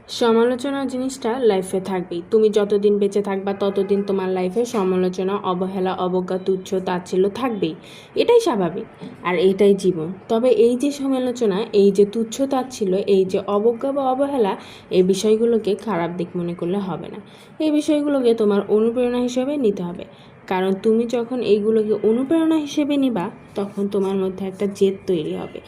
সমালোচনা জিনিসটা লাইফে থাকবেই। তুমি যতদিন বেঁচে থাকবা ততদিন তোমার লাইফে সমালোচনা, অবহেলা, অবজ্ঞা, তুচ্ছ, তাচ্ছিল্য থাকবেই। এটাই স্বাভাবিক আর এটাই জীবন। তবে এই যে সমালোচনা, এই যে তুচ্ছ, তাচ্ছিল্য, এই যে অবজ্ঞা বা অবহেলা, এই বিষয়গুলোকে খারাপ দিক মনে করলে হবে না। এই বিষয়গুলোকে তোমার অনুপ্রেরণা হিসেবে নিতে হবে। কারণ তুমি যখন এইগুলোকে অনুপ্রেরণা হিসেবে নিবা তখন তোমার মধ্যে একটা জেদ তৈরি হবে,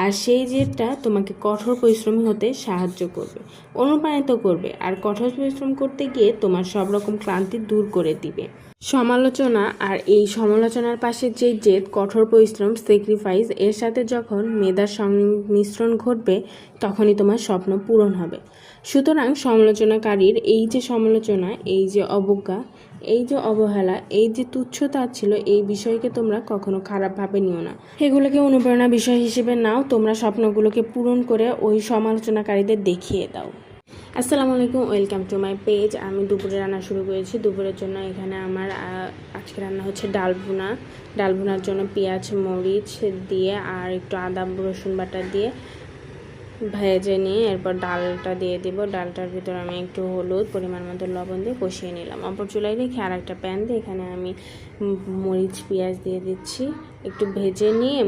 আর সেই জেদটা তোমাকে কঠোর পরিশ্রমী হতে সাহায্য করবে, অনুপ্রাণিত করবে, আর কঠোর পরিশ্রম করতে গিয়ে তোমার সব রকম ক্লান্তি দূর করে দিবে। সমালোচনা আর এই সমালোচনার পাশে যে জেদ, কঠোর পরিশ্রম, স্যাক্রিফাইস, এর সাথে যখন মেধার সংমিশ্রণ ঘটবে তখনই তোমার স্বপ্ন পূরণ হবে। সুতরাং সমালোচনাকারীর এই যে সমালোচনা, এই যে অবজ্ঞা, এই যে অবহেলা, এই যে তুচ্ছতা ছিল, এই বিষয়কে তোমরা কখনো খারাপভাবে নিও না। এগুলোকে অনুপ্রেরণা বিষয় হিসেবে নাও। তোমরা স্বপ্নগুলোকে পূরণ করে ওই সমালোচনাকারীদের দেখিয়ে দাও। আসসালামু আলাইকুম, ওয়েলকাম টু মাই পেজ। আমি দুপুরে রান্না শুরু করেছি। দুপুরের জন্য এখানে আমার আজকে রান্না হচ্ছে ডাল ভুনা। ডাল ভুনার জন্য পেঁয়াজ, মরিচ দিয়ে আর একটু আদা রসুন বাটা দিয়ে ভেজে নিয়ে এরপর ডালটা দিয়ে দিব। ডালটার ভিতর আমি একটু হলুদ, পরিমাণ মতো লবণ দিয়ে কষিয়ে নিলাম। অপর চুলায় রেখে আর একটা প্যান দিয়ে এখানে আমি মরিচ, পেঁয়াজ দিয়ে দিচ্ছি। একটু ভেজে নিয়ে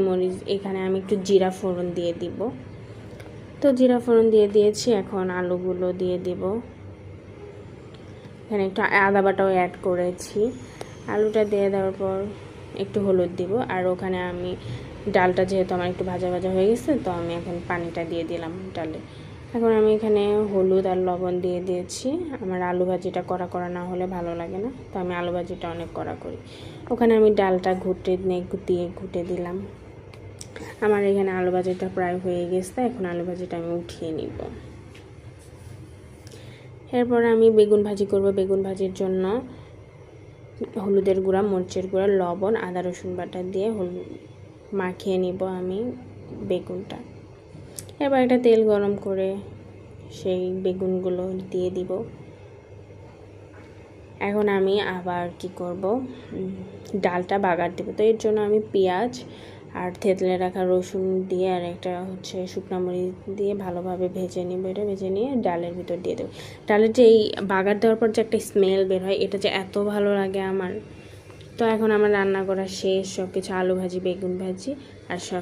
এখানে আমি একটু জিরা ফোড়ন দিয়ে দিব। তো জিরা ফোড়ন দিয়ে দিয়েছি। এখন আলুগুলো দিয়ে দিব। এখানে একটু আদা বাটাও অ্যাড করেছি। আলুটা দিয়ে দেওয়ার পর একটু হলুদ দিব। আর ওখানে আমি ডালটা যেহেতু আমার একটু ভাজা ভাজা হয়ে গেছে, তো আমি এখন পানিটা দিয়ে দিলাম ডালে। এখন আমি এখানে হলুদ আর লবণ দিয়ে দিয়েছি। আমার আলু ভাজিটা কড়া কড়া না হলে ভালো লাগে না, তো আমি আলু ভাজিটা অনেক কড়া করি। ওখানে আমি ডালটা ঘুটে দিলাম। আমার এখানে আলু ভাজিটা প্রায় হয়ে গেছে। এখন আলু ভাজিটা আমি উঠিয়ে নিব। এরপর আমি বেগুন ভাজি করব। বেগুন ভাজির জন্য হলুদের গুঁড়া, মরিচের গুঁড়া, লবণ, আদা রসুন বাটা দিয়ে মাখিয়ে নিব আমি বেগুনটা। এবার একটা তেল গরম করে সেই বেগুনগুলো দিয়ে দিব। এখন আমি আবার কি করব, ডালটা বাগার দেবো। তো এর জন্য আমি পেঁয়াজ আর থেতলে রাখা রসুন দিয়ে আর একটা শুকনো মরিচ দিয়ে ভালোভাবে ভেজে নিব। এটা ভেজে নিয়ে ডালের ভিতর দিয়ে দেবো। ডালের যে এই বাগার দেওয়ার পর যে একটা স্মেল বের হয়, এটা যে এত ভালো লাগে আমার। তো এখন আমার রান্না করা শেষ। সব কিছু আলু ভাজি, বেগুন ভাজি আর সব